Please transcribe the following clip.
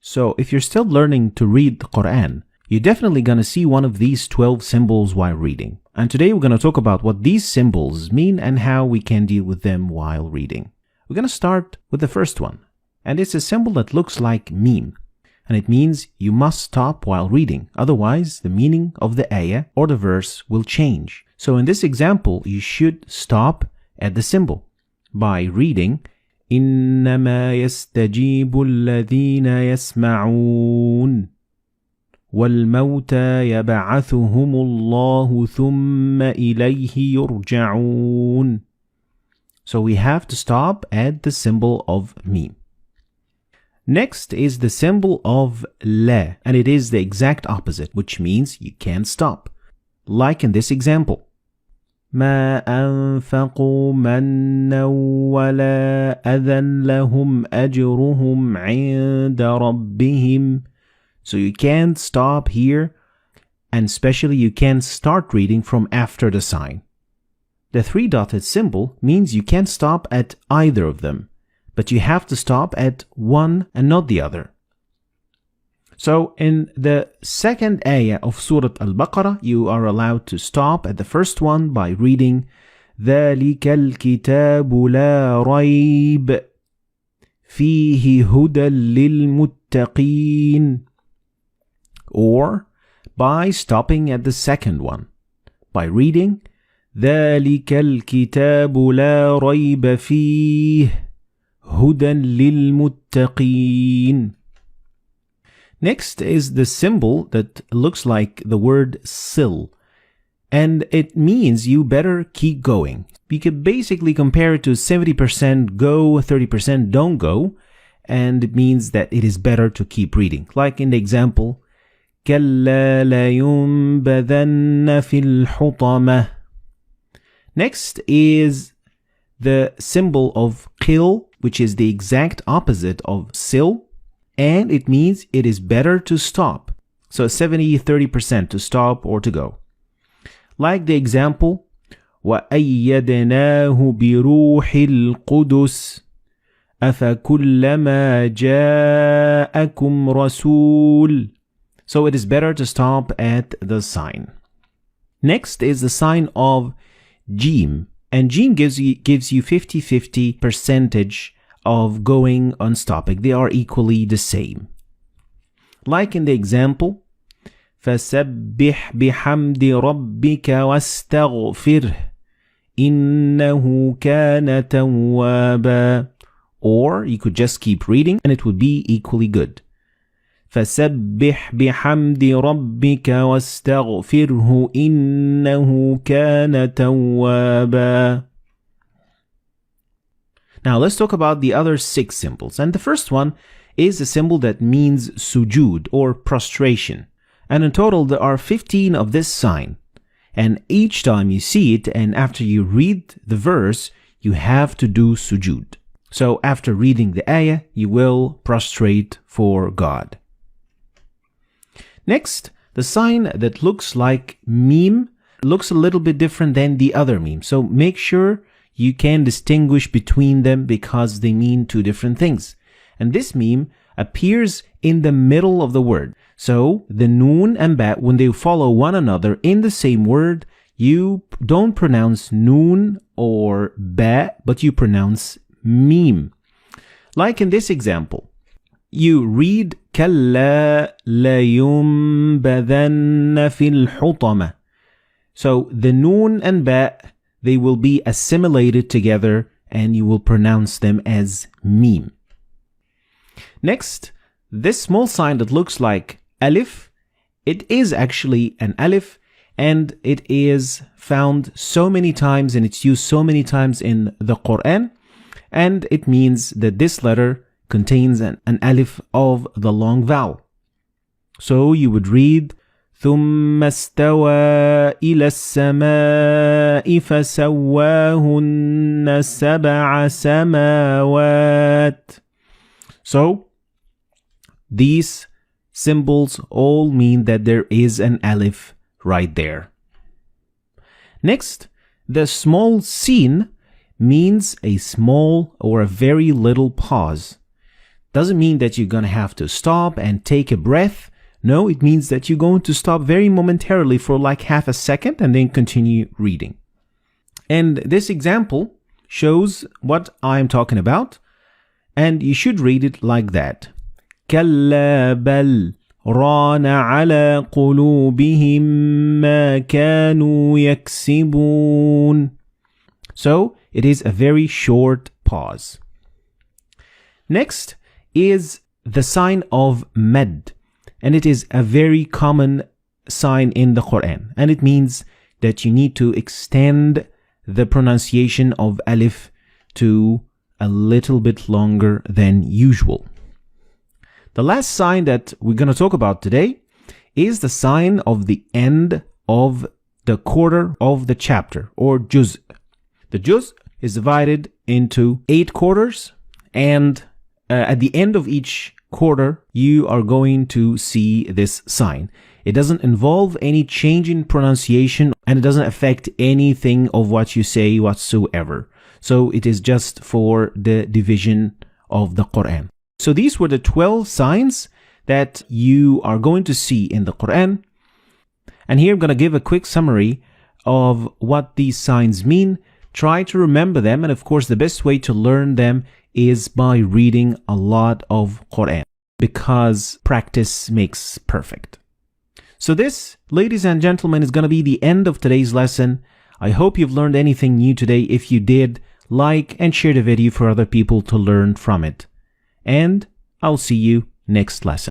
So if you're still learning to read the Quran, you're definitely going to see one of these 12 symbols while reading. And today we're going to talk about what these symbols mean and how we can deal with them while reading. We're going to start with the first one. And it's a symbol that looks like meme. And it means you must stop while reading. Otherwise, the meaning of the ayah or the verse will change. So in this example, you should stop at the symbol by reading إنما يستجيب الذين يسمعون والموتى يبعثهم الله ثم إليه يرجعون. So we have to stop at the symbol of meme. Next is the symbol of la, and it is the exact opposite, which means you can't stop. Like in this example. ما أنفقوا منا ولا أذى لهم أجرهم عند ربهم. So you can't stop here, and especially you can't start reading from after the sign. The three-dotted symbol means you can't stop at either of them, but you have to stop at one and not the other. So in the second ayah of Surah Al-Baqarah, you are allowed to stop at the first one by reading ذَلِكَ الْكِتَابُ لَا رَيْبَ فِيهِ هُدًى لِلْمُتَّقِينَ, or by stopping at the second one by reading ذَلِكَ الْكِتَابُ لَا رَيْبَ فِيهِ هُدًى لِلْمُتَّقِينَ. Next is the symbol that looks like the word sil, and it means you better keep going. You could basically compare it to 70% go, 30% don't go, and it means that it is better to keep reading. Like in the example, كَلَّا لَيُنبَذَنَّ فِي الْحُطَمَةِ. Next is the symbol of qil, which is the exact opposite of sil, and it means it is better to stop. So 70-30% to stop or to go. Like the example, وَأَيَّدْنَاهُ بِرُوحِ الْقُدُسِ أَفَكُلَّمَا جَاءَكُمْ رَسُولٌ. So it is better to stop at the sign. Next is the sign of Jim, and Jim gives you 50-50 percentage of going on stopping. They are equally the same. Like in the example, فَسَبِّحْ بِحَمْدِ رَبِّكَ وَاسْتَغْفِرْهِ إِنَّهُ كَانَ تَوَّابًا. Or you could just keep reading and it would be equally good. فَسَبِّحْ بِحَمْدِ رَبِّكَ وَاسْتَغْفِرْهُ إِنَّهُ كَانَ تَوَّابًا. Now let's talk about the other 6 symbols. And the first one is a symbol that means sujood or prostration. And in total there are 15 of this sign. And each time you see it and after you read the verse, you have to do sujood. So after reading the ayah, you will prostrate for God. Next, the sign that looks like meme looks a little bit different than the other meme. So make sure you can distinguish between them because they mean two different things. And this meme appears in the middle of the word. So the noon and ba, when they follow one another in the same word, you don't pronounce noon or ba, but you pronounce meme. Like in this example, you read كَلَّا لَيُنبَذَنَّ فِي الْحُطَمَةِ. So the noon and ba, they will be assimilated together and you will pronounce them as meme. Next, this small sign that looks like alif, it is actually an alif and it is found so many times and it's used so many times in the Quran, and it means that this letter contains an alif of the long vowel. So you would read ثم استوى إلى السماء فسواهن سبع سماوات. So these symbols all mean that there is an alif right there. Next, the small sin means a small or a very little pause. doesn't mean that you're going to have to stop and take a breath. No, it means that you're going to stop very momentarily for like half a second and then continue reading. And this example shows what I'm talking about. And you should read it like that. كَلَّا بَلْ رَانَ عَلَى قُلُوبِهِمْ مَا كَانُوا يَكْسِبُونَ. So it is a very short pause. Next is the sign of mad. And it is a very common sign in the Quran. And it means that you need to extend the pronunciation of alif to a little bit longer than usual. The last sign that we're going to talk about today is the sign of the end of the quarter of the chapter, or juz. The juz is divided into 8 quarters, and at the end of each quarter, you are going to see this sign. It doesn't involve any change in pronunciation, and it doesn't affect anything of what you say whatsoever. So it is just for the division of the Quran. So these were the 12 signs that you are going to see in the Quran. And here I'm going to give a quick summary of what these signs mean. Try to remember them. And of course, the best way to learn them is by reading a lot of Quran, because practice makes perfect. So this, ladies and gentlemen, is going to be the end of today's lesson. I hope you've learned anything new today. If you did, like and share the video for other people to learn from it. And I'll see you next lesson.